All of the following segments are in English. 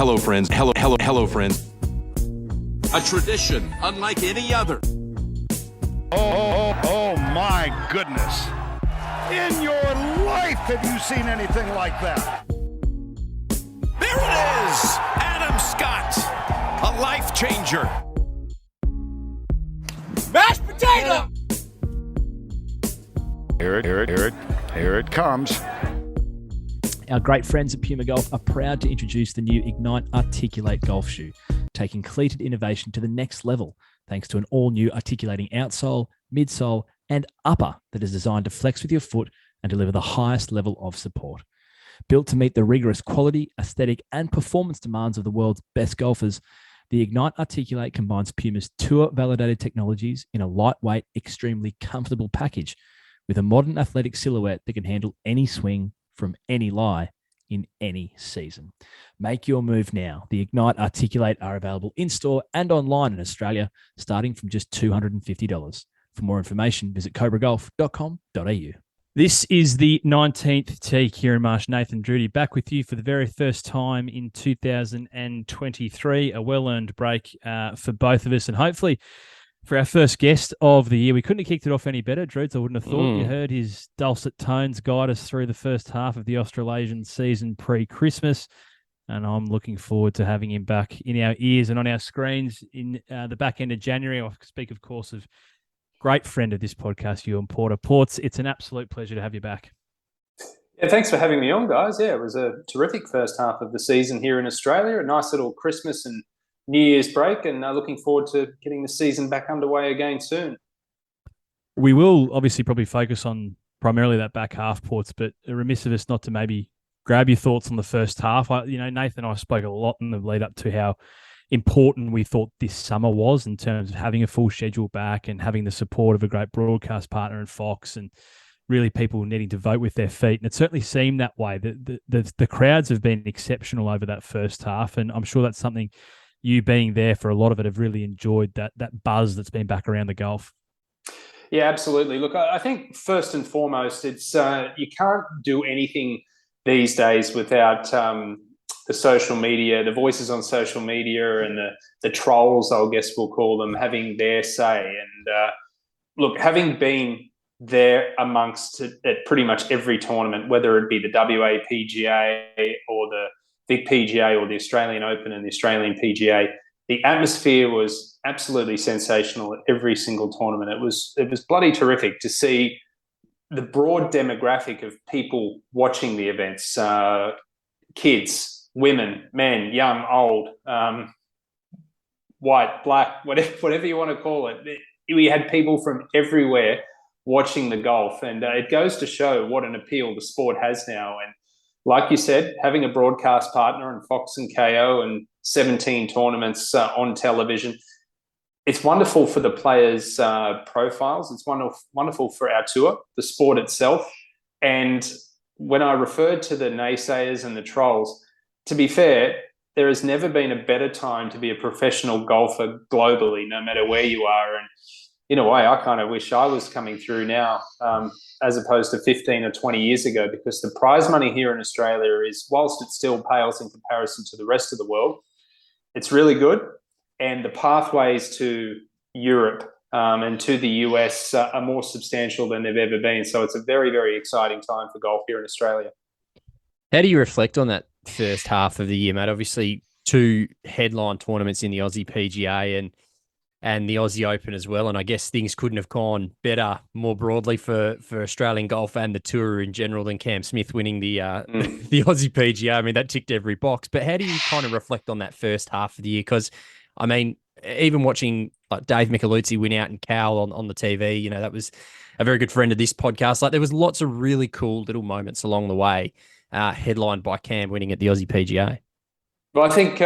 Hello, friends. Hello, friends. A tradition unlike any other. Oh, my goodness. In your life, have you seen anything like that? There it is! Adam Scott, a life changer. Mashed potato! Here it comes. Our great friends at Puma Golf are proud to introduce the new Ignite Articulate golf shoe, taking cleated innovation to the next level, thanks to an all-new articulating outsole, midsole, and upper that is designed to flex with your foot and deliver the highest level of support. Built to meet the rigorous quality, aesthetic, and performance demands of the world's best golfers, the Ignite Articulate combines Puma's tour-validated technologies in a lightweight, extremely comfortable package with a modern athletic silhouette that can handle any swing from any lie in any season. Make your move now. The Ignite Articulate are available in-store and online in Australia, starting from just $250. For more information, visit cobragolf.com.au. This is the 19th tee. Kieran Marsh, Nathan Drudy, back with you for the very first time in 2023. A well-earned break for both of us, and hopefully for our first guest of the year. We couldn't have kicked it off any better, Drudes. I wouldn't have thought. You heard his dulcet tones guide us through the first half of the Australasian season pre-Christmas, and I'm looking forward to having him back in our ears and on our screens in the back end of January. I speak, of course, of great friend of this podcast, Ewan Porter. Ports, it's an absolute pleasure to have you back. Yeah, thanks for having me on, guys. Yeah, it was a terrific first half of the season here in Australia. A nice little Christmas and New Year's break, and looking forward to getting the season back underway again soon. We will obviously probably focus on primarily that back half, Ports, but remiss of us not to maybe grab your thoughts on the first half. Nathan and I spoke a lot in the lead up to how important we thought this summer was in terms of having a full schedule back and having the support of a great broadcast partner in Fox, and really people needing to vote with their feet. And it certainly seemed that way. The crowds have been exceptional over that first half, and I'm sure that's something you being there for a lot of it have really enjoyed, that buzz that's been back around the golf. Yeah, absolutely. Look, I think first and foremost, it's you can't do anything these days without the social media, the voices on social media, and the trolls, I guess we'll call them, having their say. And look, having been there amongst at pretty much every tournament, whether it be the WA PGA or the Vic PGA or the Australian Open and the Australian PGA, the atmosphere was absolutely sensational at every single tournament. It was bloody terrific to see the broad demographic of people watching the events, kids, women, men, young, old, white, black, whatever you want to call it. We had people from everywhere watching the golf, and it goes to show what an appeal the sport has now. And like you said, having a broadcast partner in Fox and KO and 17 tournaments on television, it's wonderful for the players' profiles. It's wonderful for our tour, the sport itself. And when I referred to the naysayers and the trolls, to be fair, there has never been a better time to be a professional golfer globally, no matter where you are. And in a way, I kind of wish I was coming through now as opposed to 15 or 20 years ago, because the prize money here in Australia is, whilst it still pales in comparison to the rest of the world, it's really good. And the pathways to Europe and to the US are more substantial than they've ever been. So it's a very, very exciting time for golf here in Australia. How do you reflect on that first half of the year, mate? Obviously, two headline tournaments in the Aussie PGA and the Aussie Open as well. And I guess things couldn't have gone better more broadly for Australian golf and the tour in general than Cam Smith winning the the Aussie PGA. I mean, that ticked every box. But how do you kind of reflect on that first half of the year? Because, I mean, even watching like Dave Micheluzzi win out in Cal on the TV, that was a very good friend of this podcast. Like, there was lots of really cool little moments along the way, headlined by Cam winning at the Aussie PGA. Well, I think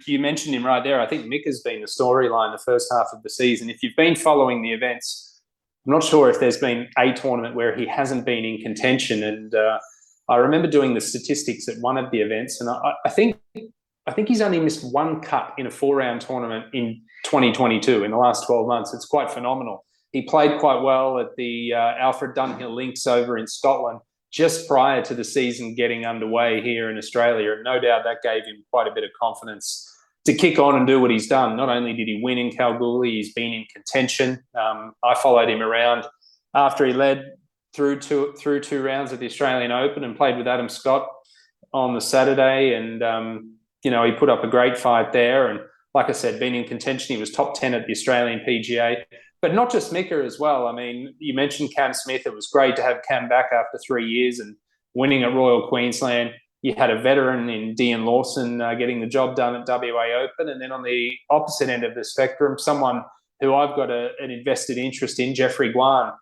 you mentioned him right there. I think Mick has been the storyline the first half of the season. If you've been following the events, I'm not sure if there's been a tournament where he hasn't been in contention. And I remember doing the statistics at one of the events, and I think he's only missed one cut in a 4-round tournament in 2022 in the last 12 months. It's quite phenomenal. He played quite well at the Alfred Dunhill Links over in Scotland. just prior to the season getting underway here in Australia. And no doubt that gave him quite a bit of confidence to kick on and do what he's done. Not only did he win in Kalgoorlie, he's been in contention. I followed him around after he led through two rounds of the Australian Open and played with Adam Scott on the Saturday. And, he put up a great fight there. And like I said, been in contention. He was top 10 at the Australian PGA. But not just Mika as well. I mean, you mentioned Cam Smith. It was great to have Cam back after 3 years and winning at Royal Queensland. You had a veteran in Dean Lawson getting the job done at WA Open. And then on the opposite end of the spectrum, someone who I've got an invested interest in, Jeffrey Guan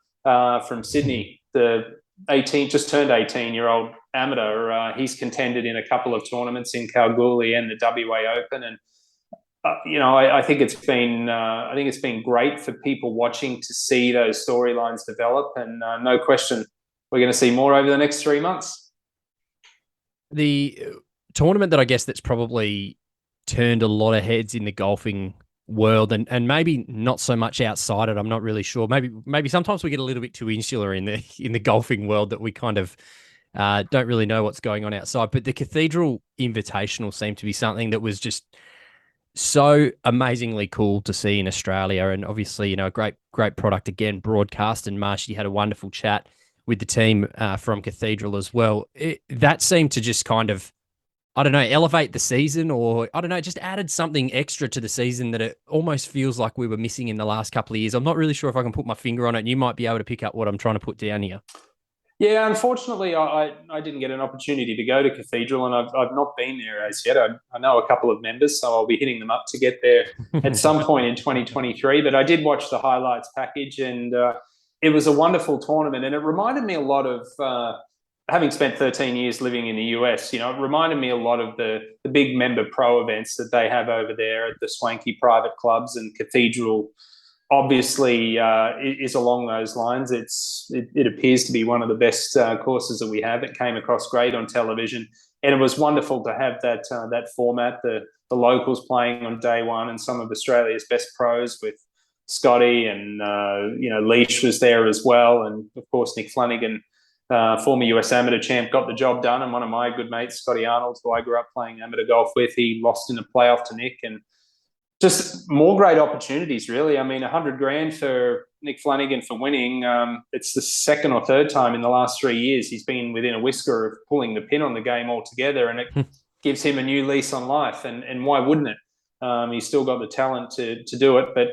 from Sydney, the just turned 18-year-old amateur. He's contended in a couple of tournaments in Kalgoorlie and the WA Open. And I think it's been great for people watching to see those storylines develop, and no question we're going to see more over the next 3 months. The tournament that I guess that's probably turned a lot of heads in the golfing world, and maybe not so much outside it. I'm not really sure. Maybe sometimes we get a little bit too insular in the golfing world that we kind of don't really know what's going on outside. But the Cathedral Invitational seemed to be something that was just so amazingly cool to see in Australia, and obviously, a great product again, broadcast. And Marshy had a wonderful chat with the team from Cathedral as well. That seemed to just kind of, I don't know, elevate the season, or I don't know, just added something extra to the season that it almost feels like we were missing in the last couple of years. I'm not really sure if I can put my finger on it, and you might be able to pick up what I'm trying to put down here. Yeah, unfortunately, I didn't get an opportunity to go to Cathedral, and I've not been there as yet. I know a couple of members, so I'll be hitting them up to get there at some point in 2023. But I did watch the highlights package, and it was a wonderful tournament. And it reminded me a lot of, having spent 13 years living in the US, it reminded me a lot of the big member pro events that they have over there at the swanky private clubs, and Cathedral obviously is along those lines. It appears to be one of the best courses that we have. It came across great on television, and it was wonderful to have that format. The locals playing on day one, and some of Australia's best pros with Scotty and Leach was there as well, and of course Nick Flanagan, former US amateur champ, got the job done. And one of my good mates, Scotty Arnold, who I grew up playing amateur golf with, he lost in the playoff to Nick. And just more great opportunities, really. I mean, $100,000 for Nick Flanagan for winning. It's the second or third time in the last 3 years he's been within a whisker of pulling the pin on the game altogether, and it gives him a new lease on life. And why wouldn't it? He's still got the talent to do it. But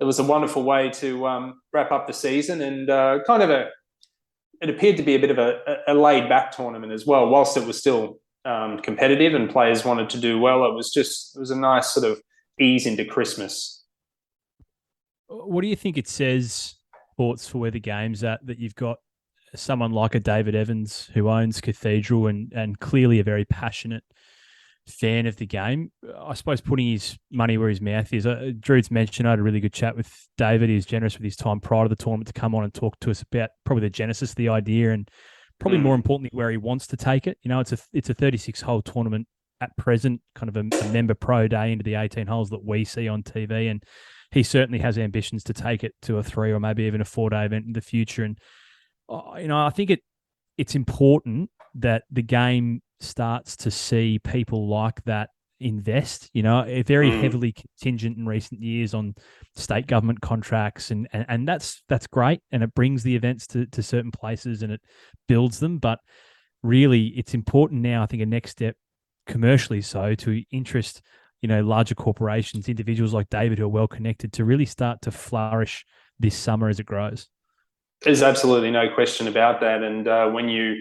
it was a wonderful way to wrap up the season, and it appeared to be a bit of a laid-back tournament as well. Whilst it was still competitive and players wanted to do well, it was a nice sort of ease into Christmas. What do you think it says, Sports, for where the game's at, that you've got someone like a David Evans who owns Cathedral and clearly a very passionate fan of the game? I suppose putting his money where his mouth is. Drew's mentioned, I had a really good chat with David. He was generous with his time prior to the tournament to come on and talk to us about probably the genesis of the idea, and probably more importantly, where he wants to take it. It's a 36-hole tournament at present, kind of a member pro day into the 18 holes that we see on TV. And he certainly has ambitions to take it to a 3 or maybe even a 4-day event in the future. And, I think it's important that the game starts to see people like that invest, very heavily contingent in recent years on state government contracts. And that's great. And it brings the events to certain places and it builds them. But really, it's important now, I think, a next step, commercially so, to interest larger corporations, individuals like David who are well connected, to really start to flourish this summer as it grows. There's absolutely no question about that. And when you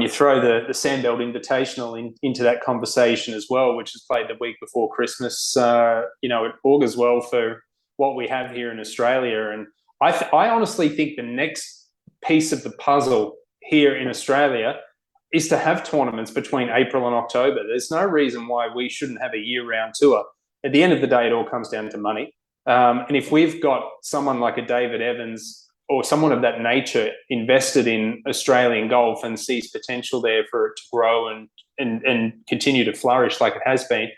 throw the Sandbelt Invitational into that conversation as well, which is played the week before Christmas, it augurs well for what we have here in Australia. And I honestly think the next piece of the puzzle here in Australia is to have tournaments between April and October. There's no reason why we shouldn't have a year-round tour. At the end of the day, it all comes down to money. And if we've got someone like a David Evans or someone of that nature invested in Australian golf and sees potential there for it to grow and continue to flourish like it has been,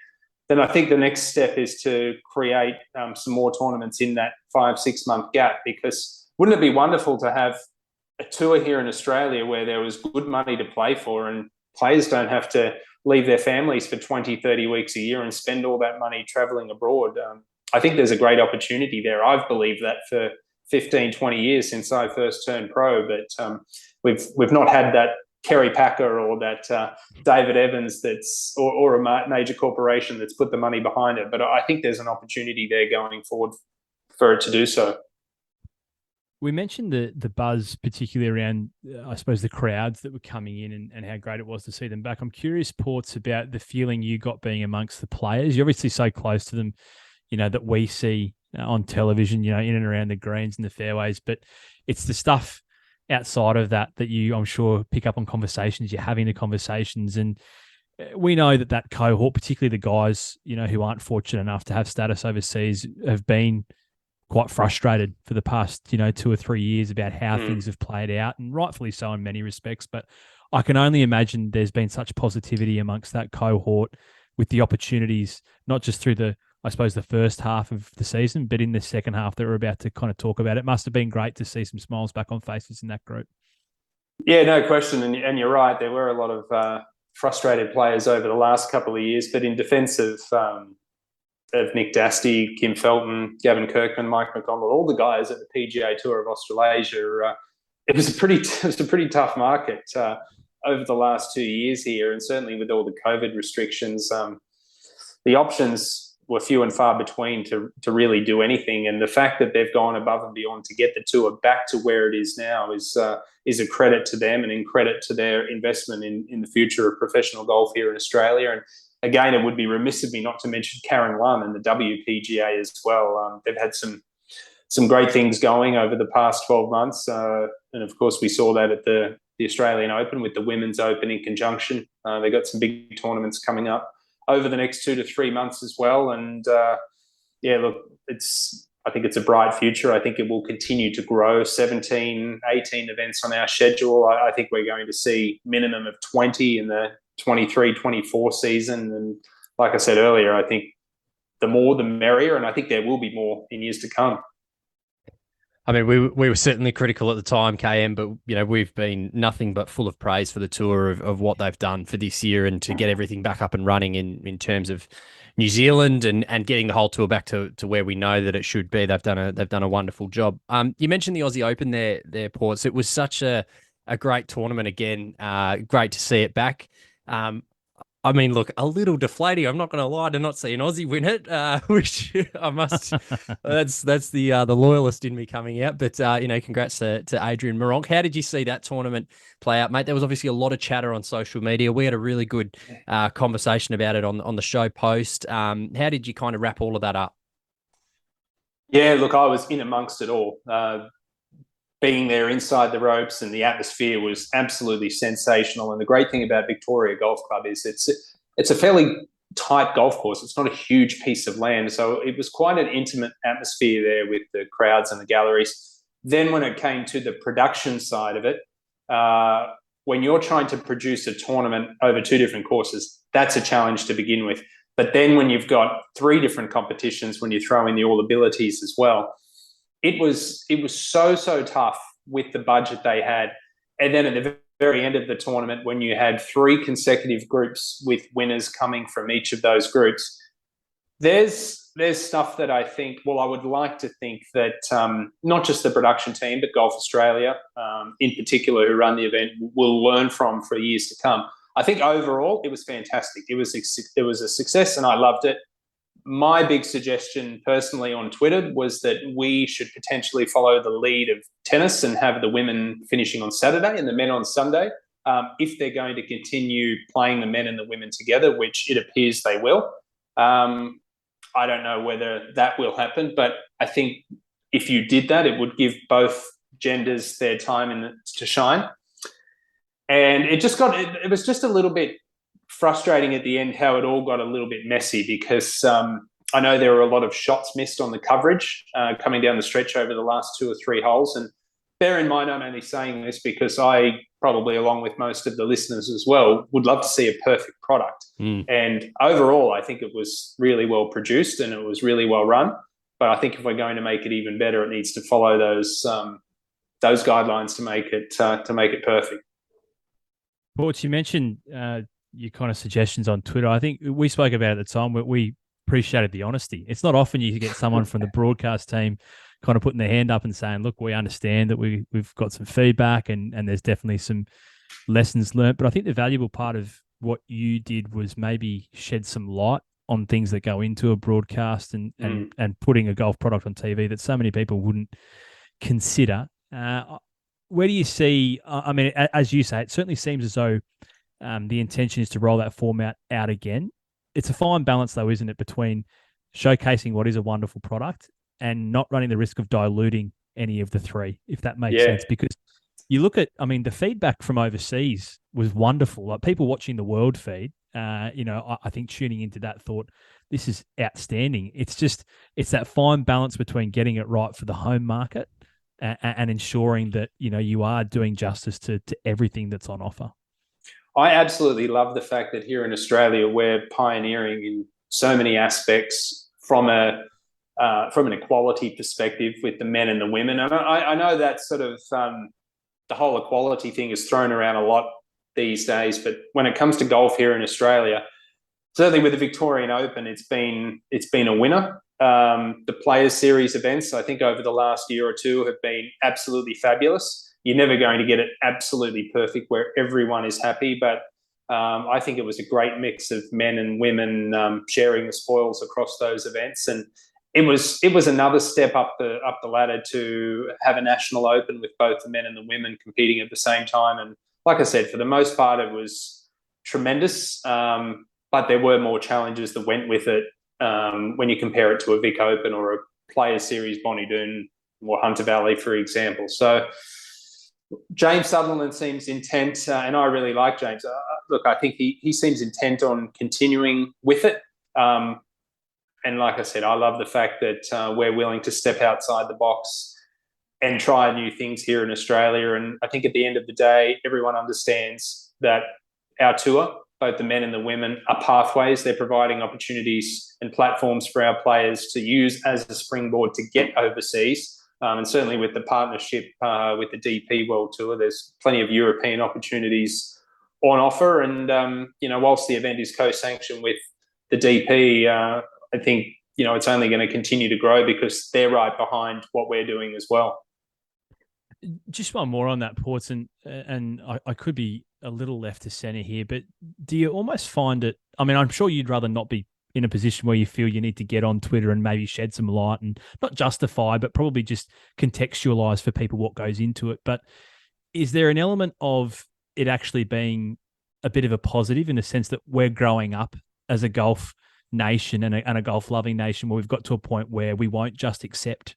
then I think the next step is to create some more tournaments in that 5-6 month gap. Because wouldn't it be wonderful to have a tour here in Australia where there was good money to play for, and players don't have to leave their families for 20, 30 weeks a year and spend all that money traveling abroad. I think there's a great opportunity there. I've believed that for 15, 20 years since I first turned pro, but we've not had that Kerry Packer or that David Evans or a major corporation that's put the money behind it. But I think there's an opportunity there going forward for it to do so. We mentioned the buzz, particularly around, I suppose, the crowds that were coming in and how great it was to see them back. I'm curious, Ports, about the feeling you got being amongst the players. You're obviously so close to them, that we see on television, in and around the greens and the fairways. But it's the stuff outside of that you, I'm sure, pick up on conversations. You're having the conversations. And we know that cohort, particularly the guys, who aren't fortunate enough to have status overseas, have been quite frustrated for the past, 2 or 3 years about how things have played out, and rightfully so in many respects. But I can only imagine there's been such positivity amongst that cohort with the opportunities, not just through the first half of the season, but in the second half that we're about to kind of talk about. It must have been great to see some smiles back on faces in that group. Yeah, no question. And you're right. There were a lot of frustrated players over the last couple of years, but in defence of Nick Dasty, Kim Felton, Gavin Kirkman, Mike McDonald, all the guys at the PGA Tour of Australasia, it was a pretty tough market over the last 2 years here, and certainly with all the COVID restrictions, the options were few and far between to really do anything. And the fact that they've gone above and beyond to get the tour back to where it is now is a credit to them and in credit to their investment in the future of professional golf here in Australia. And again, it would be remiss of me not to mention Karen Lum and the WPGA as well. They've had some great things going over the past 12 months. And of course, we saw that at the Australian Open with the Women's Open in conjunction. They got some big tournaments coming up over the next 2 to 3 months as well. And look, I think it's a bright future. I think it will continue to grow. 17, 18 events on our schedule. I think we're going to see minimum of 20 in the 23-24 season. And like I said earlier, I think the more the merrier, and I think there will be more in years to come. I mean, we were certainly critical at the time, KM, but we've been nothing but full of praise for the tour of what they've done for this year and to get everything back up and running in terms of New Zealand and getting the whole tour back to where we know that it should be. They've done a wonderful job. You mentioned the Aussie Open there, Ports. It was such a great tournament again. Great to see it back. I mean, look, a little deflating. I'm not going to lie to not see an Aussie win it, which I must. that's the loyalist in me coming out. But congrats to Adrian Moronk. How did you see that tournament play out, mate? There was obviously a lot of chatter on social media. We had a really good conversation about it on the show post. How did you kind of wrap all of that up? Yeah, look, I was in amongst it all. Being there inside the ropes, and the atmosphere was absolutely sensational. And the great thing about Victoria Golf Club is it's a fairly tight golf course. It's not a huge piece of land. So it was quite an intimate atmosphere there with the crowds and the galleries. Then when it came to the production side of it, when you're trying to produce a tournament over 2 different courses, that's a challenge to begin with. But then when you've got 3 different competitions, when you throw in the all abilities as well, it was so tough with the budget they had. And then at the very end of the tournament, when you had 3 consecutive groups with winners coming from each of those groups, there's stuff that I would like to think that not just the production team, but Golf Australia in particular, who run the event, will learn from for years to come. I think overall it was fantastic. It was a success, and I loved it. My big suggestion personally on Twitter was that we should potentially follow the lead of tennis and have the women finishing on Saturday and the men on Sunday, if they're going to continue playing the men and the women together, which it appears they will. I don't know whether that will happen, but I think if you did that, it would give both genders their time to shine. And it was just a little bit frustrating at the end how it all got a little bit messy, because I know there were a lot of shots missed on the coverage coming down the stretch over the last 2 or 3 holes. And bear in mind, I'm only saying this because I probably, along with most of the listeners as well, would love to see a perfect product. And overall, I think it was really well produced and it was really well run. But I think if we're going to make it even better, it needs to follow those those guidelines to make it perfect. Ports, you mentioned your kind of suggestions on Twitter. I think we spoke about it at the time. We appreciated the honesty. It's not often you get someone from the broadcast team kind of putting their hand up and saying, look, we understand that we've got some feedback and there's definitely some lessons learned. But I think the valuable part of what you did was maybe shed some light on things that go into a broadcast and putting a golf product on TV that so many people wouldn't consider. Where do you see, I mean, as you say, it certainly seems as though the intention is to roll that format out again. It's a fine balance, though, isn't it, between showcasing what is a wonderful product and not running the risk of diluting any of the three, if that makes sense. Because you look at, I mean, the feedback from overseas was wonderful. Like people watching the world feed, I think tuning into that thought, this is outstanding. It's that fine balance between getting it right for the home market and ensuring that, you are doing justice to everything that's on offer. I absolutely love the fact that here in Australia, we're pioneering in so many aspects from an equality perspective with the men and the women. And I know that sort of the whole equality thing is thrown around a lot these days, but when it comes to golf here in Australia, certainly with the Victorian Open, it's been a winner. The Players Series events, I think over the last year or two, have been absolutely fabulous. You're never going to get it absolutely perfect where everyone is happy, but I think it was a great mix of men and women sharing the spoils across those events, and it was another step up the ladder to have a national open with both the men and the women competing at the same time. And like I said, for the most part, it was tremendous, but there were more challenges that went with it when you compare it to a Vic Open or a Players Series Bonnie Doon or Hunter Valley, for example. So James Sutherland seems intent, and I really like James. Look, I think he seems intent on continuing with it. And like I said, I love the fact that we're willing to step outside the box and try new things here in Australia. And I think at the end of the day, everyone understands that our tour, both the men and the women, are pathways. They're providing opportunities and platforms for our players to use as a springboard to get overseas. And certainly with the partnership with the DP World Tour, there's plenty of European opportunities on offer. And, whilst the event is co-sanctioned with the DP, I think, it's only going to continue to grow because they're right behind what we're doing as well. Just one more on that, Ports, and I could be a little left to centre here, but do you almost find it, I mean, I'm sure you'd rather not be in a position where you feel you need to get on Twitter and maybe shed some light and not justify, but probably just contextualize for people what goes into it. But is there an element of it actually being a bit of a positive in the sense that we're growing up as a golf nation and a golf loving nation where we've got to a point where we won't just accept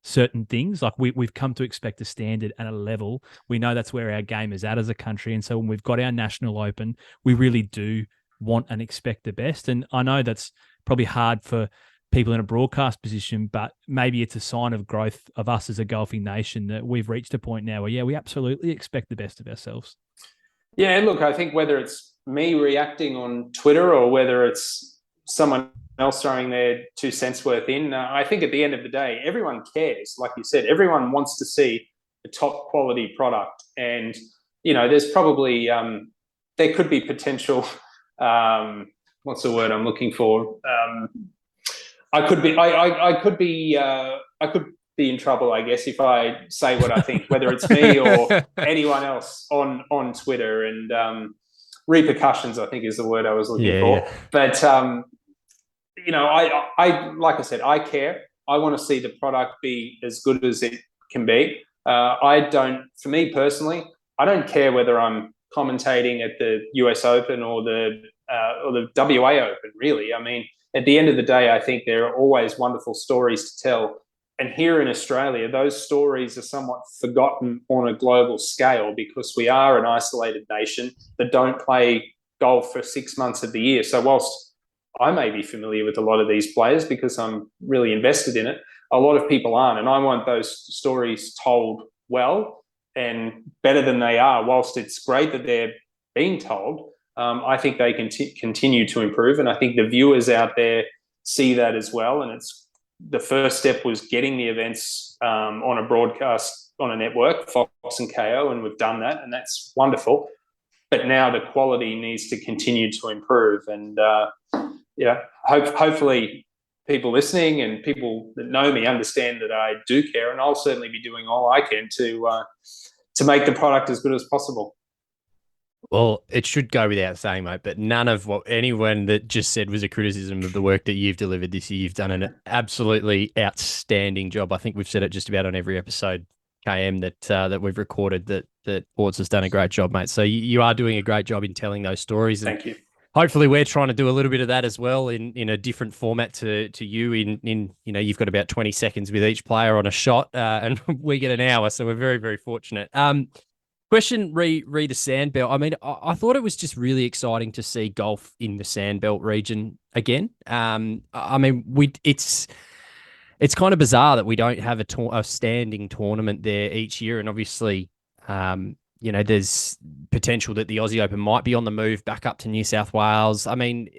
certain things? Like we've come to expect a standard and a level. We know that's where our game is at as a country. And so when we've got our national open, we really do want and expect the best. And I know that's probably hard for people in a broadcast position, but maybe it's a sign of growth of us as a golfing nation that we've reached a point now where, we absolutely expect the best of ourselves. Yeah, look, I think whether it's me reacting on Twitter or whether it's someone else throwing their 2 cents worth in, I think at the end of the day, everyone cares. Like you said, everyone wants to see a top quality product. And, there's probably, there could be potential, what's the word I'm looking for? I could be in trouble, I guess, if I say what I think, whether it's me or anyone else on Twitter. And repercussions, I think, is the word I was looking for. Yeah. But I like I said, I care. I want to see the product be as good as it can be. For me personally, I don't care whether I'm commentating at the US Open or the WA Open, really. I mean, at the end of the day, I think there are always wonderful stories to tell. And here in Australia, those stories are somewhat forgotten on a global scale because we are an isolated nation that don't play golf for 6 months of the year. So whilst I may be familiar with a lot of these players because I'm really invested in it, a lot of people aren't. And I want those stories told well and better than they are. Whilst it's great that they're being told, I think they can continue to improve. And I think the viewers out there see that as well. And the first step was getting the events on a broadcast on a network, Fox and KO, and we've done that, and that's wonderful. But now the quality needs to continue to improve, and hopefully people listening and people that know me understand that I do care, and I'll certainly be doing all I can to make the product as good as possible. Well, it should go without saying, mate, but none of what anyone that just said was a criticism of the work that you've delivered this year. You've done an absolutely outstanding job. I think we've said it just about on every episode, KM, that we've recorded, that Ports has done a great job, mate. So you are doing a great job in telling those stories. Thank you. Hopefully we're trying to do a little bit of that as well in a different format to you in you've got about 20 seconds with each player on a shot, and we get an hour. So we're very, very fortunate. Question, the Sandbelt. I mean, I thought it was just really exciting to see golf in the Sandbelt region again. I mean, it's kind of bizarre that we don't have a standing tournament there each year, and obviously, there's potential that the Aussie Open might be on the move back up to New South Wales. I mean,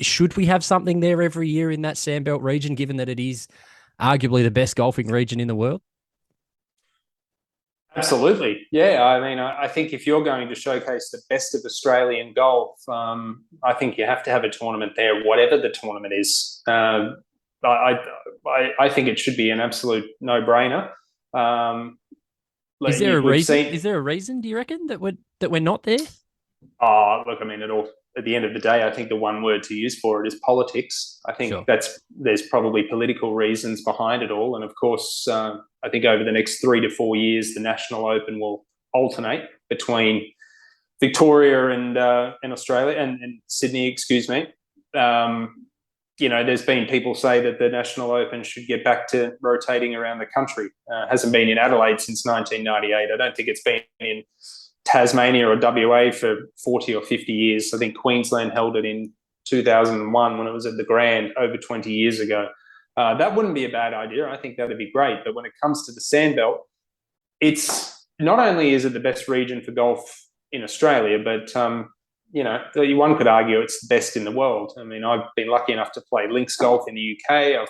should we have something there every year in that Sandbelt region, given that it is arguably the best golfing region in the world? Absolutely. Yeah. I mean, I think if you're going to showcase the best of Australian golf, I think you have to have a tournament there, whatever the tournament is. I think it should be an absolute no-brainer. Is there a reason? Is there a reason, do you reckon, that we're not there? Oh, look, I mean, at the end of the day, I think the one word to use for it is politics. I think there's probably political reasons behind it all. And of course, I think over the next 3 to 4 years, the National Open will alternate between Victoria and Australia and Sydney, excuse me. There's been people say that the National Open should get back to rotating around the country. Hasn't been in Adelaide since 1998. I don't think it's been in Tasmania or WA for 40 or 50 years. I think Queensland held it in 2001 when it was at the Grand over 20 years ago. That wouldn't be a bad idea. I think that would be great. But when it comes to the Sandbelt, it's not only is it the best region for golf in Australia, but one could argue it's the best in the world. I mean, I've been lucky enough to play links golf in the UK. I've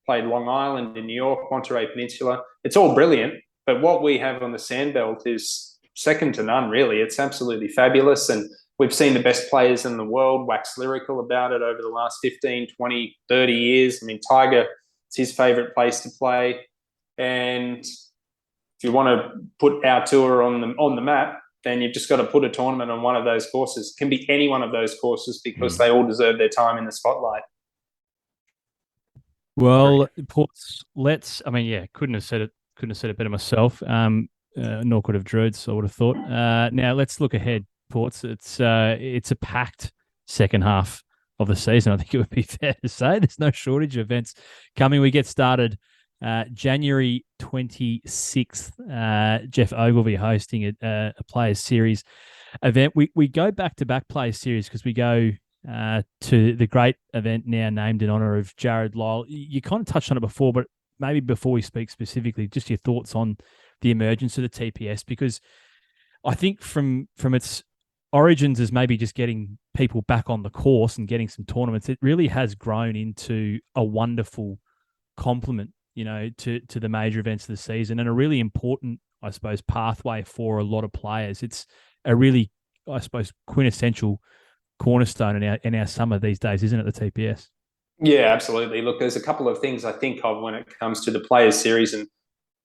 played Long Island in New York, Monterey Peninsula. It's all brilliant, but what we have on the Sandbelt is second to none, really. It's absolutely fabulous, and we've seen the best players in the world wax lyrical about it over the last 15, 20, 30 years. I mean, Tiger, it's his favourite place to play, and if you want to put our tour on the map, then you've just got to put a tournament on one of those courses. It can be any one of those courses because they all deserve their time in the spotlight. Well, Ports, couldn't have said it better myself. Nor could have Druids, I would have thought. Now let's look ahead, Ports. It's a packed second half of the season. I think it would be fair to say there's no shortage of events coming. We get started January 26th. Jeff Ogle will be hosting a Players Series event. We go back-to-back Players Series because we go to the great event now named in honour of Jared Lyle. You kind of touched on it before, but maybe before we speak specifically, just your thoughts on the emergence of the TPS, because I think from its origins as maybe just getting people back on the course and getting some tournaments, it really has grown into a wonderful complement, to the major events of the season, and a really important, I suppose, pathway for a lot of players. It's a really, I suppose, quintessential cornerstone in our summer these days, isn't it, the TPS? Yeah, absolutely. Look, there's a couple of things I think of when it comes to the Players Series, and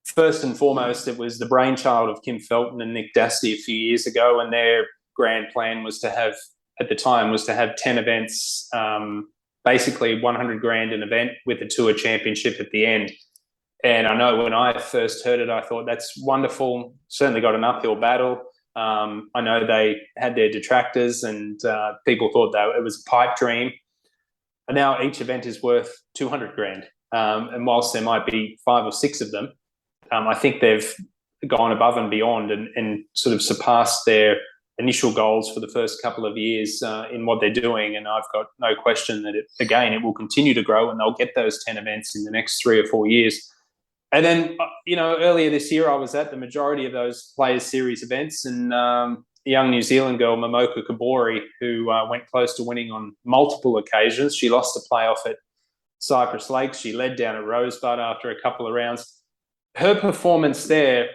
first and foremost, it was the brainchild of Kim Felton and Nick Dastey a few years ago, and their grand plan was to have 10 events, basically 100 grand an event with a tour championship at the end. And I know when I first heard it, I thought that's wonderful. Certainly got an uphill battle. I know they had their detractors, and people thought that it was a pipe dream. And now each event is worth 200 grand. And whilst there might be 5 or 6 of them, I think they've gone above and beyond and sort of surpassed their initial goals for the first couple of years in what they're doing. And I've got no question that it will continue to grow, and they'll get those 10 events in the next 3 or 4 years. And then, earlier this year, I was at the majority of those Players Series events, and a young New Zealand girl, Momoka Kabori, who went close to winning on multiple occasions. She lost a playoff at Cypress Lakes. She led down at Rosebud after a couple of rounds. Her performance there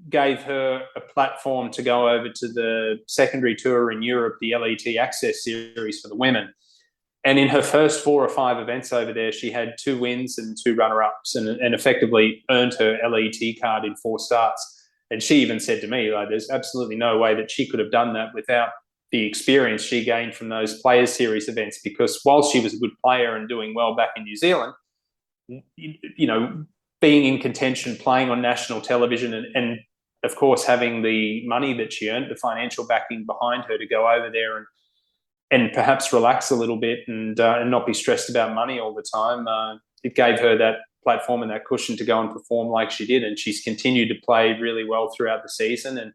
gave her a platform to go over to the secondary tour in Europe, the LET Access Series for the women. And in her first 4 or 5 events over there, she had 2 wins and 2 runner-ups and effectively earned her LET card in 4 starts. And she even said to me, like, there's absolutely no way that she could have done that without the experience she gained from those Players Series events, because while she was a good player and doing well back in New Zealand, you know, being in contention, playing on national television and of course, having the money that she earned, the financial backing behind her to go over there and perhaps relax a little bit and not be stressed about money all the time, it gave her that platform and that cushion to go and perform like she did. And she's continued to play really well throughout the season. And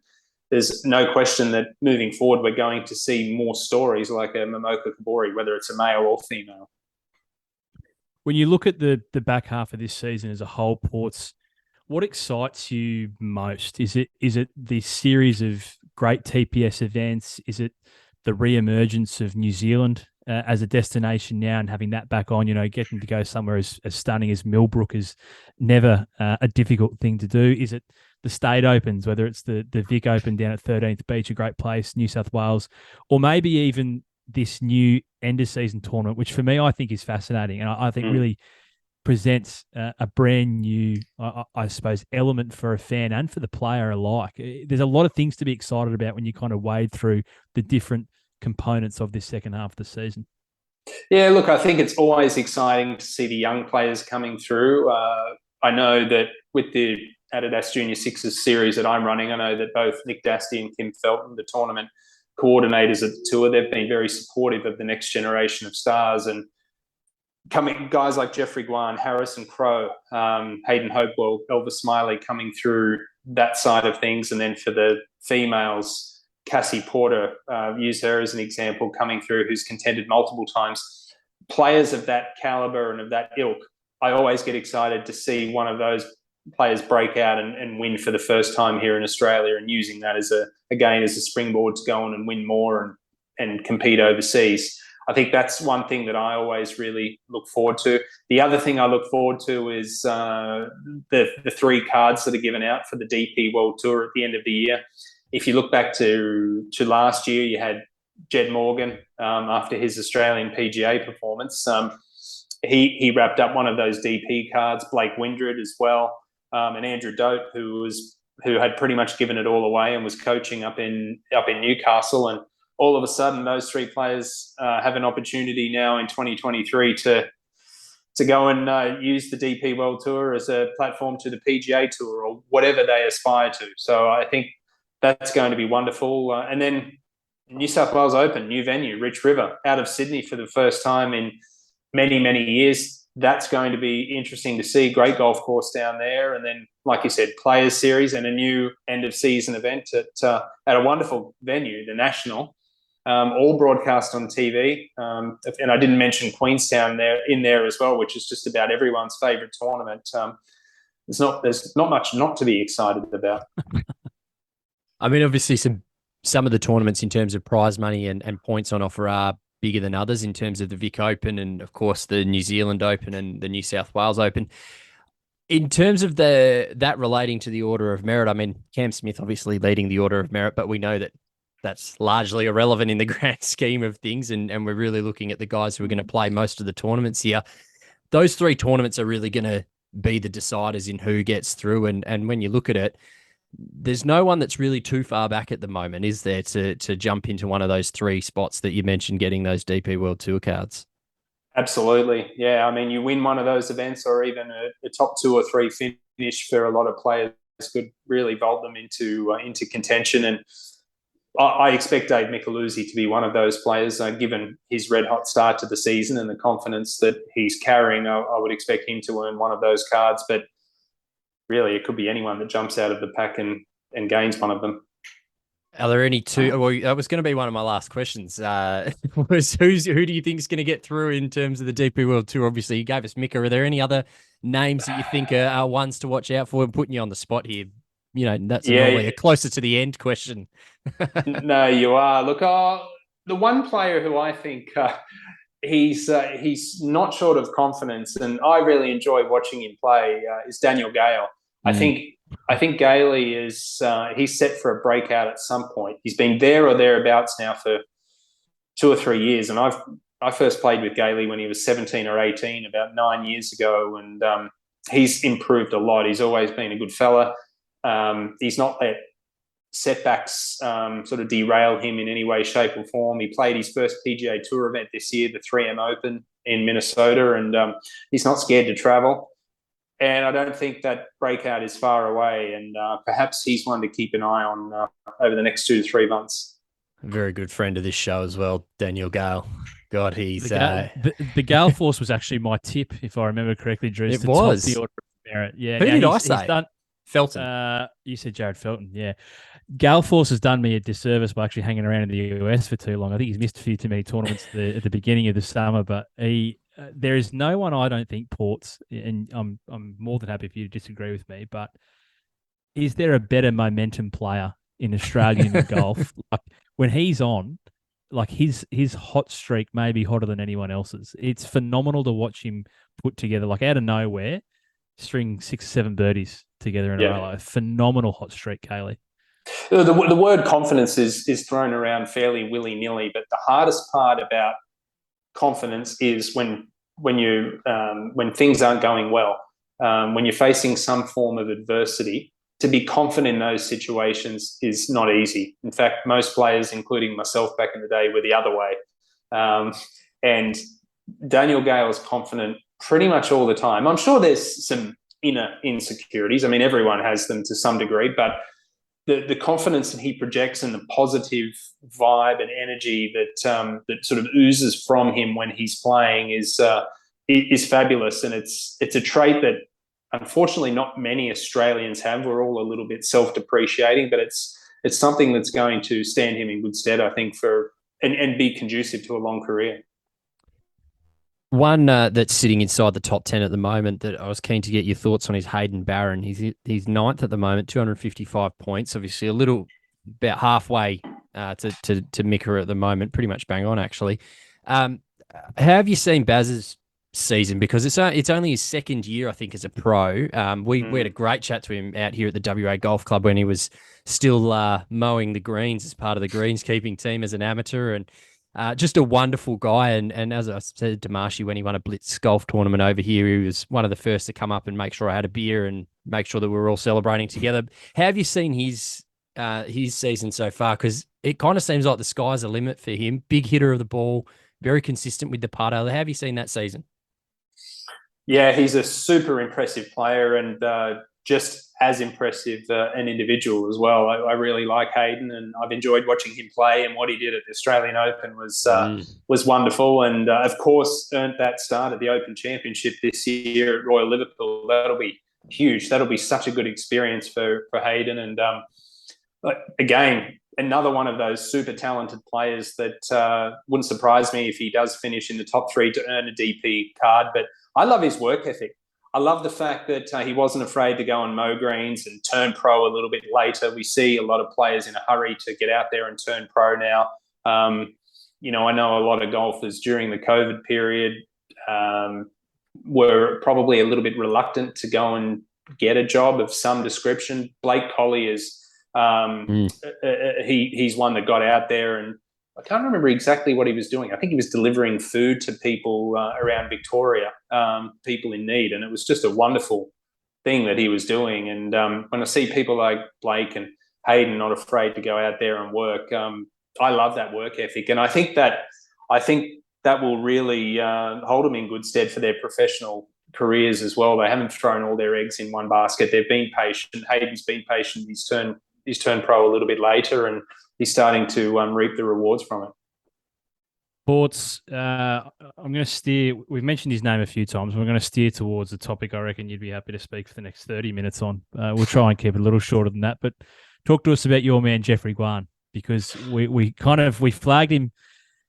there's no question that moving forward, we're going to see more stories like a Momoka Kabori, whether it's a male or female. When you look at the back half of this season as a whole, Ports, what excites you most? Is it the series of great TPS events? Is it the re-emergence of New Zealand as a destination now and having that back on? You know, getting to go somewhere as stunning as Millbrook is never a difficult thing to do. Is it the state opens, whether it's the Vic Open down at 13th Beach, a great place, New South Wales, or maybe even this new end of season tournament, which for me I think is fascinating and I think really presents a brand new, I suppose, element for a fan and for the player alike. There's a lot of things to be excited about when you kind of wade through the different components of this second half of the season. Yeah, look, I think it's always exciting to see the young players coming through. I know that with the Adidas Junior Sixes series that I'm running, I know that both Nick Dasty and Kim Felton, the tournament coordinators at the tour, they've been very supportive of the next generation of stars. And coming guys like Jeffrey Guan, Harrison Crowe, Hayden Hopewell, Elvis Smiley coming through that side of things. And then for the females, Cassie Porter, use her as an example, coming through, who's contended multiple times. Players of that caliber and of that ilk, I always get excited to see one of those players break out and win for the first time here in Australia, and using that as a springboard to go on and win more and compete overseas. I think that's one thing that I always really look forward to. The other thing I look forward to is the 3 cards that are given out for the DP World Tour at the end of the year. If you look back to last year, you had Jed Morgan after his Australian PGA performance. He wrapped up one of those DP cards. Blake Windred as well, and Andrew Dote, who had pretty much given it all away and was coaching up in Newcastle. And all of a sudden, those 3 players have an opportunity now in 2023 to go and use the DP World Tour as a platform to the PGA Tour or whatever they aspire to. So I think that's going to be wonderful. And then New South Wales Open, new venue, Rich River, out of Sydney for the first time in many, many years. That's going to be interesting to see. Great golf course down there. And then, like you said, Players Series and a new end-of-season event at a wonderful venue, the National, all broadcast on TV. And I didn't mention Queenstown in there as well, which is just about everyone's favourite tournament. There's not much not to be excited about. I mean, obviously, some of the tournaments in terms of prize money and points on offer are bigger than others in terms of the Vic Open and, of course, the New Zealand Open and the New South Wales Open. In terms of that relating to the Order of Merit, I mean, Cam Smith obviously leading the Order of Merit, but we know that that's largely irrelevant in the grand scheme of things, and we're really looking at the guys who are going to play most of the tournaments here. Those 3 tournaments are really going to be the deciders in who gets through, and when you look at it, there's no one that's really too far back at the moment, is there, to jump into one of those 3 spots that you mentioned getting those DP World Tour cards? Absolutely. Yeah. I mean, you win one of those events or even a top 2 or 3 finish for a lot of players could really vault them into contention. And I expect Dave Micheluzzi to be one of those players, given his red-hot start to the season and the confidence that he's carrying. I would expect him to earn one of those cards. But really, it could be anyone that jumps out of the pack and gains one of them. Are there any 2? Well, that was going to be one of my last questions. Who do you think is going to get through in terms of the DP World Tour? Obviously, you gave us Mika. Are there any other names that you think are ones to watch out for? I'm putting you on the spot here. You know, that's normally a closer to the end question. No, you are. Look, the one player who I think he's not short of confidence, and I really enjoy watching him play, is Daniel Gale. I think I think Gailey is he's set for a breakout at some point. He's been there or thereabouts now for 2 or 3 years, and I first played with Gailey when he was 17 or 18, about 9 years ago, and he's improved a lot. He's always been a good fella. He's not let setbacks sort of derail him in any way, shape, or form. He played his first PGA Tour event this year, the 3M Open in Minnesota, and he's not scared to travel. And I don't think that breakout is far away, and perhaps he's one to keep an eye on over the next 2 to 3 months. A very good friend of this show as well, Daniel Gale. God, he's... The Gale Force was actually my tip, if I remember correctly, Drew. It was. The order of merit. Yeah. Who did I say? Felton. You said Jared Felton, yeah. Gale Force has done me a disservice by actually hanging around in the US for too long. I think he's missed a few too many tournaments at the beginning of the summer, but there is no one I don't think Ports, and I'm more than happy for you to disagree with me, but is there a better momentum player in Australian golf? Like when he's on, like his hot streak may be hotter than anyone else's. It's phenomenal to watch him put together, like out of nowhere, string 6 or 7 birdies together in a row. A phenomenal hot streak, Kaylee. The word confidence is thrown around fairly willy-nilly, but the hardest part about confidence is when things aren't going well, when you're facing some form of adversity. To be confident in those situations is not easy. In fact, most players, including myself back in the day, were the other way. And Daniel Gale is confident pretty much all the time. I'm sure there's some inner insecurities. I mean, everyone has them to some degree, but the confidence that he projects and the positive vibe and energy that sort of oozes from him when he's playing is fabulous. And it's a trait that unfortunately not many Australians have. We're all a little bit self-depreciating, but it's something that's going to stand him in good stead, I think, and be conducive to a long career. One that's sitting inside the top 10 at the moment that I was keen to get your thoughts on is Hayden Barron. He's ninth at the moment, 255 points. Obviously, about halfway to Mika at the moment, pretty much bang on actually. How have you seen Baz's season? Because it's only his second year, I think, as a pro. We had a great chat to him out here at the WA Golf Club when he was still mowing the greens as part of the greenskeeping team as an amateur, and just a wonderful guy. And as I said to Marshy when he won a Blitz golf tournament over here, he was one of the first to come up and make sure I had a beer and make sure that we were all celebrating together. How have you seen his season so far? Because it kind of seems like the sky's the limit for him. Big hitter of the ball, very consistent with the putter. How have you seen that season? Yeah, he's a super impressive player and just as impressive an individual as well. I really like Hayden, and I've enjoyed watching him play, and what he did at the Australian Open was wonderful, and of course earned that start at the Open Championship this year at Royal Liverpool. That'll be huge. That'll be such a good experience for Hayden, and again, another one of those super talented players that wouldn't surprise me if he does finish in the top 3 to earn a DP card. But I love his work ethic. I love the fact that he wasn't afraid to go on mow greens and turn pro a little bit later. We see a lot of players in a hurry to get out there and turn pro now. I know a lot of golfers during the COVID period were probably a little bit reluctant to go and get a job of some description. Blake Colley is he's one that got out there, and I can't remember exactly what he was doing. I think he was delivering food to people around Victoria, people in need. And it was just a wonderful thing that he was doing. And when I see people like Blake and Hayden not afraid to go out there and work, I love that work ethic. And I think that will really hold them in good stead for their professional careers as well. They haven't thrown all their eggs in one basket. They've been patient. Hayden's been patient. He's turned pro a little bit later, and he's starting to reap the rewards from it. Ports, I'm going to steer. We've mentioned his name a few times. We're going to steer towards the topic I reckon you'd be happy to speak for the next 30 minutes on. We'll try and keep it a little shorter than that. But talk to us about your man, Jeffrey Guan, because we flagged him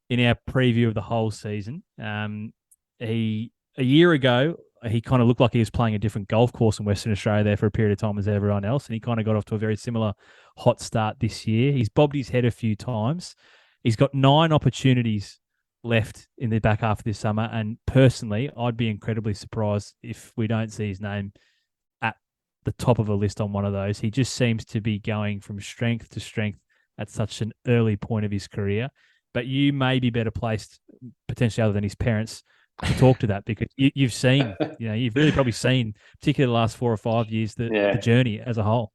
in our preview of the whole season. A year ago, he kind of looked like he was playing a different golf course in Western Australia there for a period of time as everyone else, and he kind of got off to a very similar hot start this year. He's bobbed his head a few times. He's got 9 opportunities left in the back half of this summer, and personally, I'd be incredibly surprised if we don't see his name at the top of a list on one of those. He just seems to be going from strength to strength at such an early point of his career. But you may be better placed, potentially other than his parents, to talk to that, because you've seen, you've really probably seen, particularly the last 4 or 5 years, the journey as a whole.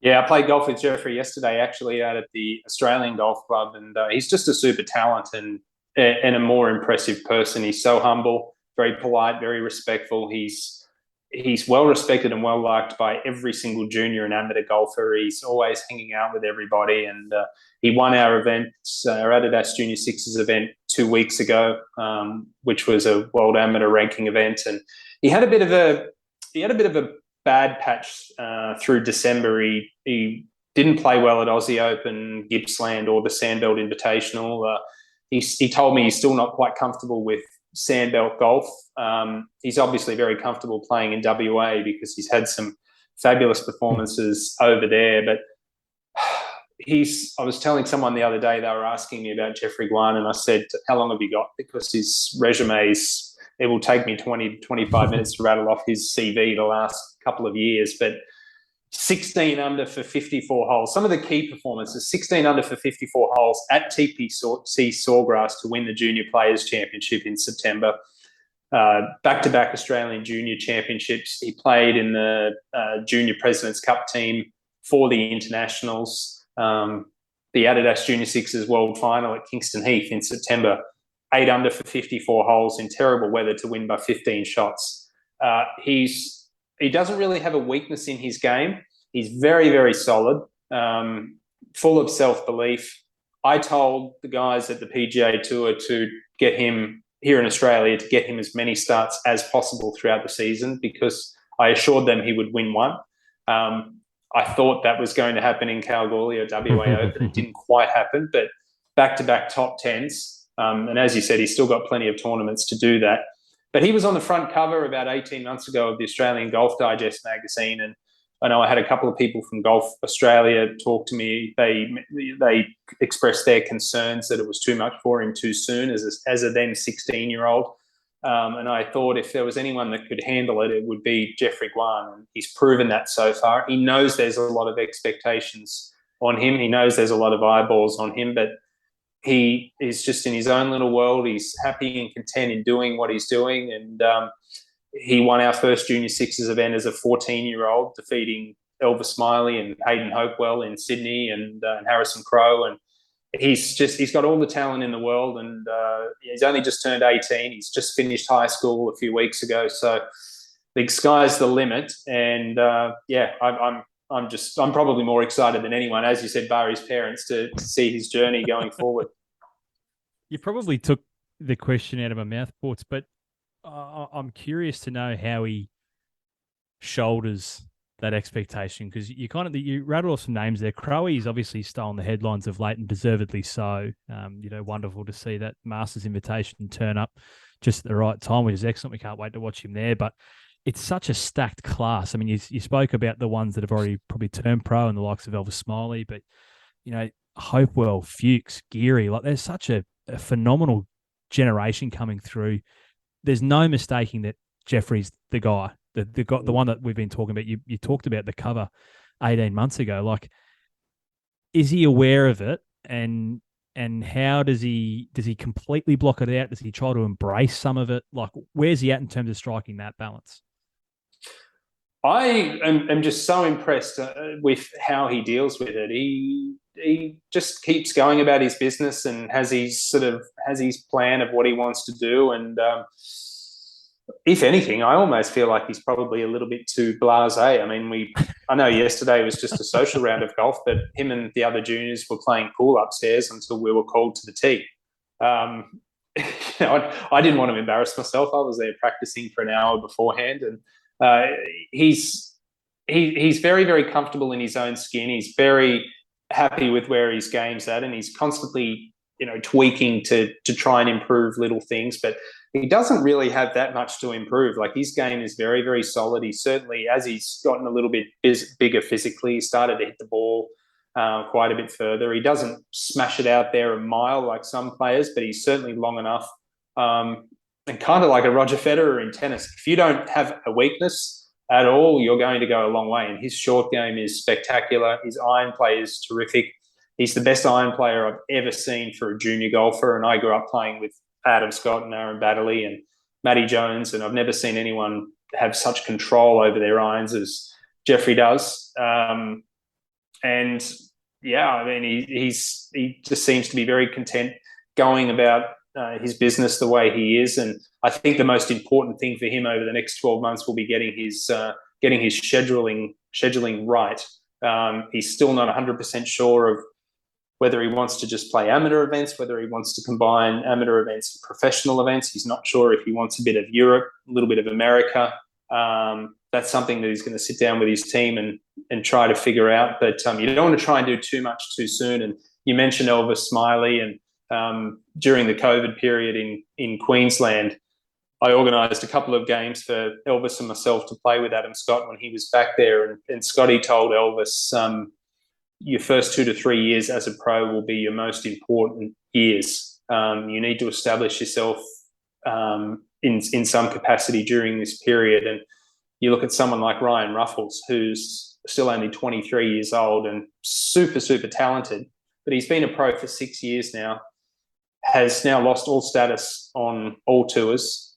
Yeah, I played golf with Jeffrey yesterday, actually, out at the Australian Golf Club, and he's just a super talent and a more impressive person. He's so humble, very polite, very respectful. He's well respected and well liked by every single junior and amateur golfer. He's always hanging out with everybody, and he won our event, our Adidas Junior Sixes event 2 weeks ago, which was a World Amateur Ranking event, and he had a bit of a bad patch through December. He didn't play well at Aussie Open, Gippsland, or the Sandbelt Invitational. He told me he's still not quite comfortable with Sandbelt golf. He's obviously very comfortable playing in WA because he's had some fabulous performances over there. But I was telling someone the other day, they were asking me about Jeffrey Guan, and I said, how long have you got? Because his resume it will take me 20 to 25 minutes to rattle off his CV the last couple of years. But 16 under for 54 holes. Some of the key performances: 16 under for 54 holes at TPC Sawgrass to win the Junior Players Championship in September. Back-to-back Australian Junior Championships. He played in the Junior President's Cup team for the Internationals. The Adidas Junior Sixes World Final at Kingston Heath in September. 8 under for 54 holes in terrible weather to win by 15 shots. He doesn't really have a weakness in his game. He's very, very solid, full of self-belief. I told the guys at the PGA Tour to get him here in Australia, to get him as many starts as possible throughout the season, because I assured them he would win one. I thought that was going to happen in Kalgoorlie or WA Open. It didn't quite happen, but back-to-back top tens. And as you said, he's still got plenty of tournaments to do that. But he was on the front cover about 18 months ago of the Australian Golf Digest magazine, and I know I had a couple of people from Golf Australia talk to me. They expressed their concerns that it was too much for him too soon as a then 16-year-old. And I thought if there was anyone that could handle it, it would be Jeffrey Guan. And he's proven that so far. He knows there's a lot of expectations on him. He knows there's a lot of eyeballs on him, but he is just in his own little world. He's happy and content in doing what he's doing. And he won our first Junior Sixes event as a 14-year-old, defeating Elvis Smiley and Hayden Hopewell in Sydney and Harrison Crowe. And he's got all the talent in the world. And he's only just turned 18. He's just finished high school a few weeks ago. So the sky's the limit. And I'm probably more excited than anyone, as you said, bar his parents, to see his journey going forward. You probably took the question out of my mouth, Ports, but I'm curious to know how he shoulders that expectation, because you rattle off some names there. Crowe's obviously stolen the headlines of late, and deservedly so. Wonderful to see that Masters invitation turn up just at the right time, which is excellent. We can't wait to watch him there, but it's such a stacked class. I mean, you spoke about the ones that have already probably turned pro and the likes of Elvis Smiley, but, Hopewell, Fuchs, Geary, there's such a phenomenal generation coming through. There's no mistaking that Jeffrey's the guy, the one that we've been talking about. You talked about the cover 18 months ago. Is he aware of it? And how does he completely block it out? Does he try to embrace some of it? Where's he at in terms of striking that balance? I am just so impressed with how he deals with it. He just keeps going about his business and has his plan of what he wants to do. And if anything, I almost feel like he's probably a little bit too blasé. I mean, I know yesterday was just a social round of golf, but him and the other juniors were playing pool upstairs until we were called to the tee. I didn't want to embarrass myself. I was there practicing for an hour beforehand, and he's very, very comfortable in his own skin. He's very happy with where his game's at, and he's constantly, tweaking to try and improve little things. But he doesn't really have that much to improve. His game is very, very solid. He certainly, as he's gotten a little bit bigger physically, started to hit the ball quite a bit further. He doesn't smash it out there a mile like some players, but he's certainly long enough. And kind of like a Roger Federer in tennis, if you don't have a weakness, at all, you're going to go a long way. And his short game is spectacular. His iron play is terrific. He's the best iron player I've ever seen for a junior golfer. And I grew up playing with Adam Scott and Aaron Baddeley and Matty Jones, and I've never seen anyone have such control over their irons as Jeffrey does. And yeah, I mean, he just seems to be very content going about his business the way he is. And I think the most important thing for him over the next 12 months will be getting his scheduling right. He's still not 100% sure of whether he wants to just play amateur events, whether he wants to combine amateur events and professional events. He's not sure if he wants a bit of Europe, a little bit of America. That's something that he's going to sit down with his team and try to figure out. But you don't want to try and do too much too soon. And you mentioned Elvis Smiley, and during the COVID period in Queensland, I organised a couple of games for Elvis and myself to play with Adam Scott when he was back there. And Scotty told Elvis, your first 2 to 3 years as a pro will be your most important years. You need to establish yourself in some capacity during this period. And you look at someone like Ryan Ruffles, who's still only 23 years old and super, super talented, but he's been a pro for 6 years now, has now lost all status on all tours,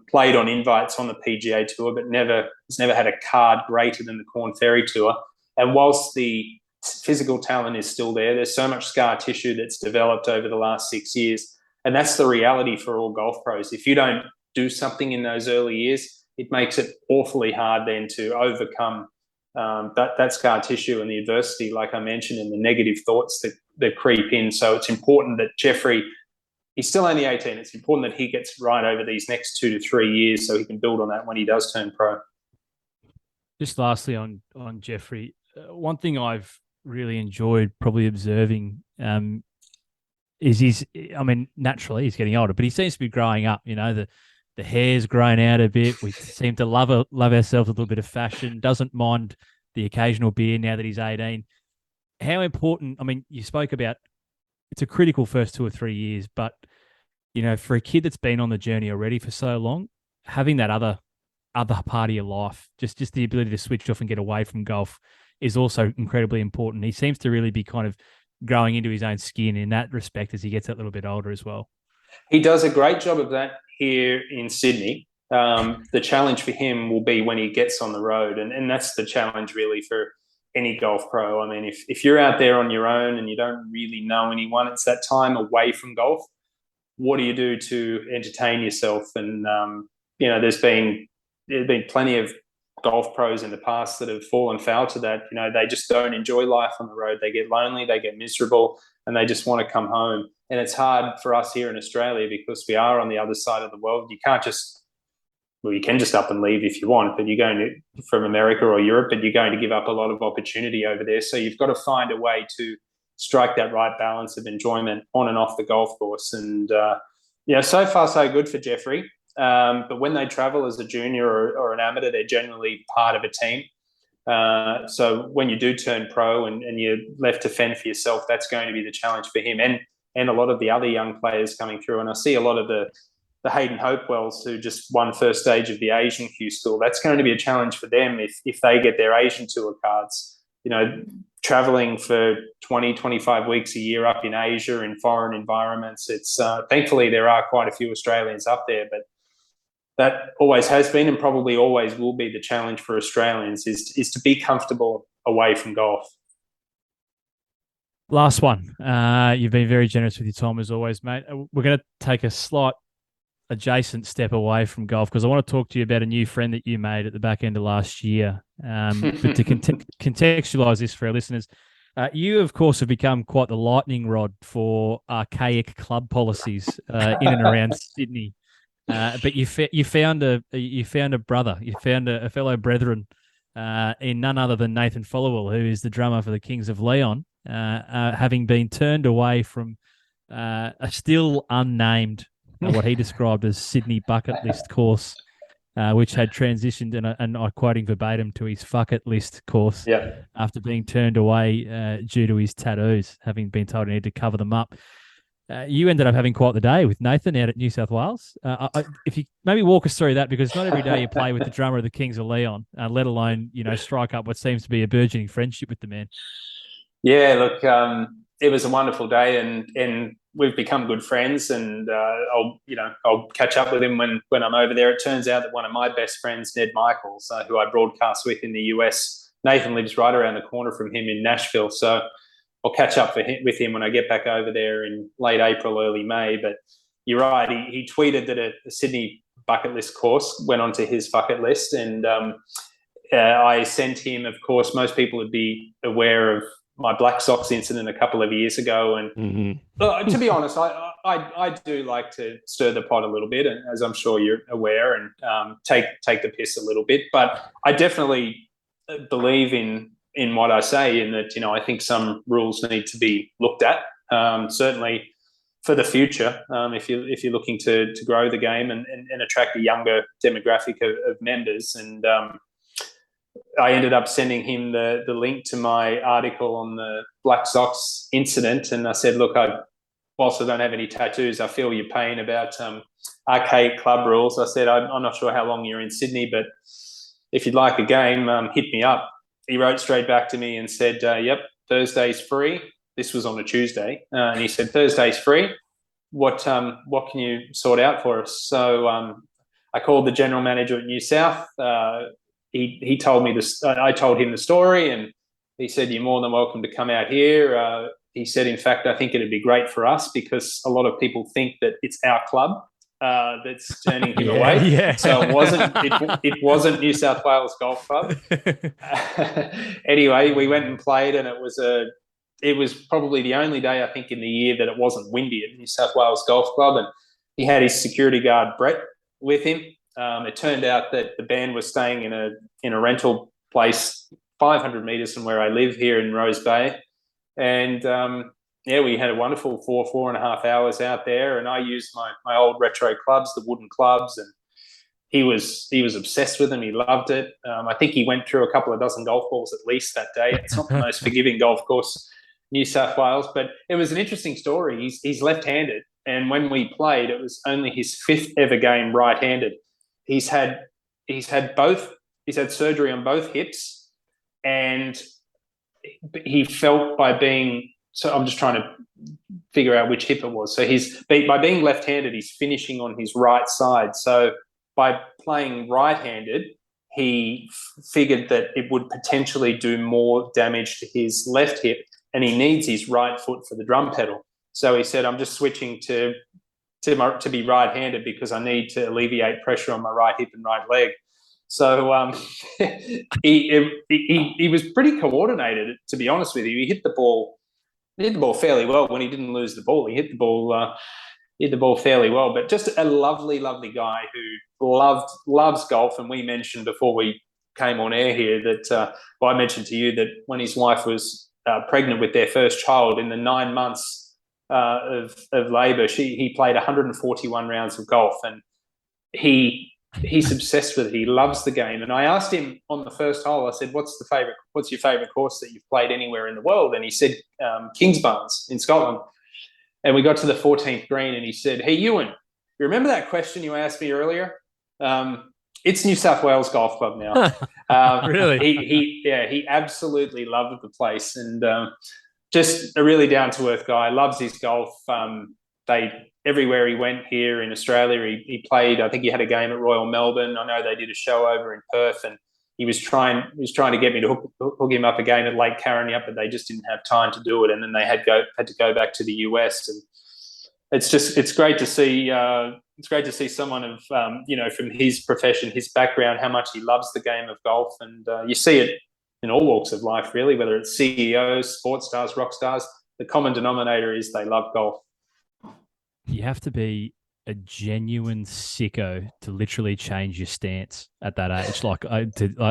played on invites on the PGA Tour, but has never had a card greater than the Corn Ferry Tour. And whilst the physical talent is still there, there's so much scar tissue that's developed over the last 6 years. And that's the reality for all golf pros. If you don't do something in those early years, it makes it awfully hard then to overcome that scar tissue and the adversity, like I mentioned, and the negative thoughts that creep in. So it's important that Jeffrey, he's still only 18. It's important that he gets right over these next 2 to 3 years so he can build on that when he does turn pro. Just lastly on Jeffrey, one thing I've really enjoyed probably observing is naturally he's getting older, but he seems to be growing up. You know, the hair's grown out a bit. We seem to love ourselves a little bit of fashion. Doesn't mind the occasional beer now that he's 18. How important? I mean, you spoke about it's a critical first 2 or 3 years, but you know, for a kid that's been on the journey already for so long, having that other part of your life, just the ability to switch off and get away from golf, is also incredibly important. He seems to really be kind of growing into his own skin in that respect as he gets a little bit older as well. He does a great job of that here in Sydney. The challenge for him will be when he gets on the road, and that's the challenge really for any golf pro. I mean, if you're out there on your own and you don't really know anyone, it's that time away from golf. What do you do to entertain yourself? And there's been plenty of golf pros in the past that have fallen foul to that. You know, they just don't enjoy life on the road. They get lonely, they get miserable, and they just want to come home. And it's hard for us here in Australia because we are on the other side of the world. You can't just, well, you can just up and leave if you want, but you're going to, from America or Europe, but you're going to give up a lot of opportunity over there. So you've got to find a way to strike that right balance of enjoyment on and off the golf course. And, so far so good for Jeffrey. But when they travel as a junior or an amateur, they're generally part of a team. So when you do turn pro and you're left to fend for yourself, that's going to be the challenge for him and a lot of the other young players coming through. And I see a lot of the Hayden Hopewells who just won first stage of the Asian Q School. That's going to be a challenge for them if they get their Asian Tour cards. You know, traveling for 20, 25 weeks a year up in Asia in foreign environments. It's thankfully there are quite a few Australians up there, but that always has been and probably always will be the challenge for Australians is to be comfortable away from golf. Last one. You've been very generous with your time as always, mate. We're going to take a slight adjacent step away from golf because I want to talk to you about a new friend that you made at the back end of last year. But to contextualise this for our listeners, you, of course, have become quite the lightning rod for archaic club policies in and around Sydney. But you found a brother, you found a fellow brethren in none other than Nathan Followill, who is the drummer for the Kings of Leon, having been turned away from a still unnamed, what he described as Sydney bucket list course, which had transitioned, and I'm quoting verbatim, to his fuck it list course after being turned away due to his tattoos, having been told he needed to cover them up. You ended up having quite the day with Nathan out at New South Wales. If you maybe walk us through that, because not every day you play with the drummer of the Kings of Leon, let alone strike up what seems to be a burgeoning friendship with the man. Yeah, look, it was a wonderful day, and we've become good friends. And I'll catch up with him when I'm over there. It turns out that one of my best friends, Ned Michaels, who I broadcast with in the US, Nathan lives right around the corner from him in Nashville. So I'll catch up with him when I get back over there in late April, early May. But you're right. He tweeted that a Sydney bucket list course went onto his bucket list, and I sent him. Of course, most people would be aware of my Black Sox incident a couple of years ago, and to be honest, I do like to stir the pot a little bit, as I'm sure you're aware, and take the piss a little bit. But I definitely believe in what I say, in that I think some rules need to be looked at, certainly for the future, if you're looking to grow the game and attract a younger demographic of members. And I ended up sending him the link to my article on the Black Sox incident, and I said, look, whilst I don't have any tattoos, I feel your pain about archaic club rules. I said, I'm not sure how long you're in Sydney, but if you'd like a game, hit me up. He wrote straight back to me and said, yep, Thursday's free. This was on a Tuesday. And he said, Thursday's free. What can you sort out for us? So I called the general manager at New South. He told me this. I told him the story, and he said, you're more than welcome to come out here. He said, in fact, I think it'd be great for us, because a lot of people think that it's our club that's turning him away. Yeah. So it wasn't New South Wales Golf Club. Anyway, we went and played, and it was probably the only day, I think, in the year that it wasn't windy at New South Wales Golf Club, and he had his security guard Brett with him. It turned out that the band was staying in a rental place 500 metres from where I live here in Rose Bay, and we had a wonderful 4.5 hours out there, and I used my old retro clubs, the wooden clubs, and he was obsessed with them. He loved it. I think he went through a couple of dozen golf balls at least that day. It's not the most forgiving golf course, New South Wales, but it was an interesting story. He's left-handed, and when we played, it was only his 5th ever game right-handed. He's had surgery on both hips, and he felt by being, so I'm just trying to figure out which hip it was. So by being left-handed, he's finishing on his right side. So by playing right-handed, he figured that it would potentially do more damage to his left hip, and he needs his right foot for the drum pedal. So he said, I'm just switching to be right-handed because I need to alleviate pressure on my right hip and right leg. So he was pretty coordinated, to be honest with you. He hit the ball fairly well when he didn't lose the ball. He hit the ball fairly well, but just a lovely, lovely guy who loves golf. And we mentioned before we came on air here that I mentioned to you that when his wife was pregnant with their first child, in the 9 months of labour, he played 141 rounds of golf, and he's obsessed with it. He loves the game. And I asked him on the first hole, I said, what's your favourite course that you've played anywhere in the world? And he said, Kingsbarns in Scotland. And we got to the 14th green, and he said, hey, Ewan, you remember that question you asked me earlier? It's New South Wales Golf Club now. Really? He absolutely loved the place, and just a really down-to-earth guy, loves his golf. Everywhere he went here in Australia, he played. I think he had a game at Royal Melbourne. I know they did a show over in Perth, and he was trying to get me to hook him up a game at Lake Karrinyup, but they just didn't have time to do it. And then they had to go back to the US, and it's great to see. It's great to see someone of from his profession, his background, how much he loves the game of golf, and you see it in all walks of life, really, whether it's CEOs, sports stars, rock stars. The common denominator is they love golf. You have to be a genuine sicko to literally change your stance at that age.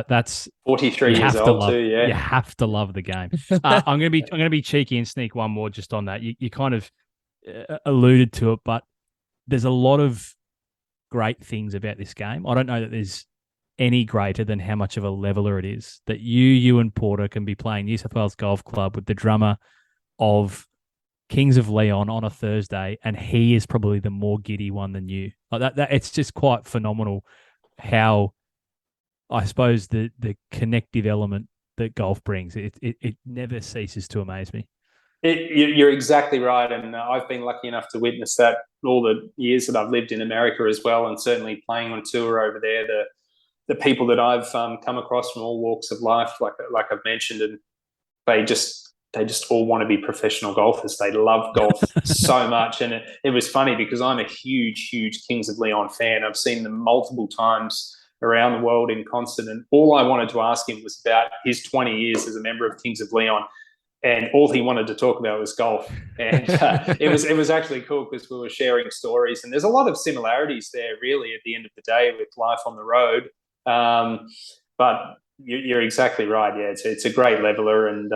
That's 43 years old too. Yeah, you have to love the game. I'm gonna be cheeky and sneak one more just on that. You kind of alluded to it, but there's a lot of great things about this game. I don't know that there's any greater than how much of a leveler it is that Ewan Porter can be playing New South Wales Golf Club with the drummer of Kings of Leon on a Thursday, and he is probably the more giddy one than you. Like that it's just quite phenomenal how, I suppose, the connective element that golf brings. It never ceases to amaze me. You're exactly right, and I've been lucky enough to witness that all the years that I've lived in America as well, and certainly playing on tour over there. The people that I've come across from all walks of life, like I've mentioned, and they just all want to be professional golfers. They love golf so much, and it was funny because I'm a huge Kings of Leon fan. I've seen them multiple times around the world in concert, and all I wanted to ask him was about his 20 years as a member of Kings of Leon. And all he wanted to talk about was golf. And it was actually cool because we were sharing stories. And there's a lot of similarities there, really, at the end of the day, with life on the road. But you're exactly right. Yeah, it's a great leveler, and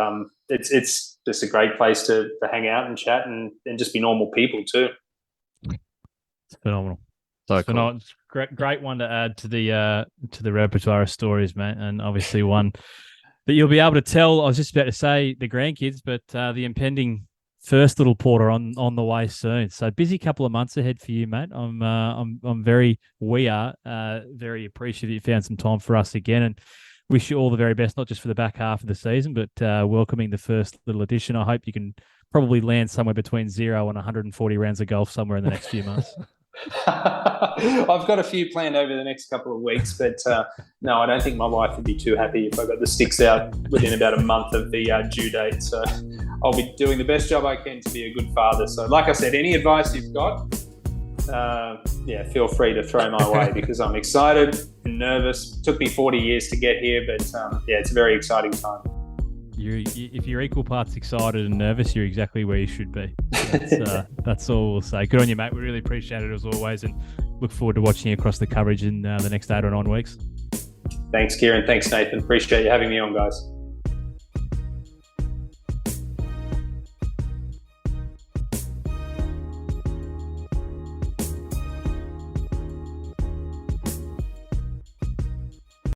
it's just a great place to hang out and chat and just be normal people too. It's phenomenal. So It's phenomenal. It's great one to add to the repertoire of stories, mate. And obviously one that you'll be able to tell. I was just about to say the grandkids, but the impending first little Porter on the way soon. So busy couple of months ahead for you, mate. We are very appreciative you found some time for us again, and wish you all the very best, not just for the back half of the season, but welcoming the first little edition. I hope you can probably land somewhere between 0 and 140 rounds of golf somewhere in the next few months. I've got a few planned over the next couple of weeks, but no, I don't think my wife would be too happy if I got the sticks out within about a month of the due date. So I'll be doing the best job I can to be a good father. So like I said, any advice you've got, feel free to throw my way, because I'm excited and nervous. It took me 40 years to get here, but it's a very exciting time. If you're equal parts excited and nervous, you're exactly where you should be. That's all we'll say. Good on you, mate. We really appreciate it as always, and look forward to watching you across the coverage in the next 8 or 9 weeks. Thanks, Kieran. Thanks, Nathan. Appreciate you having me on, guys.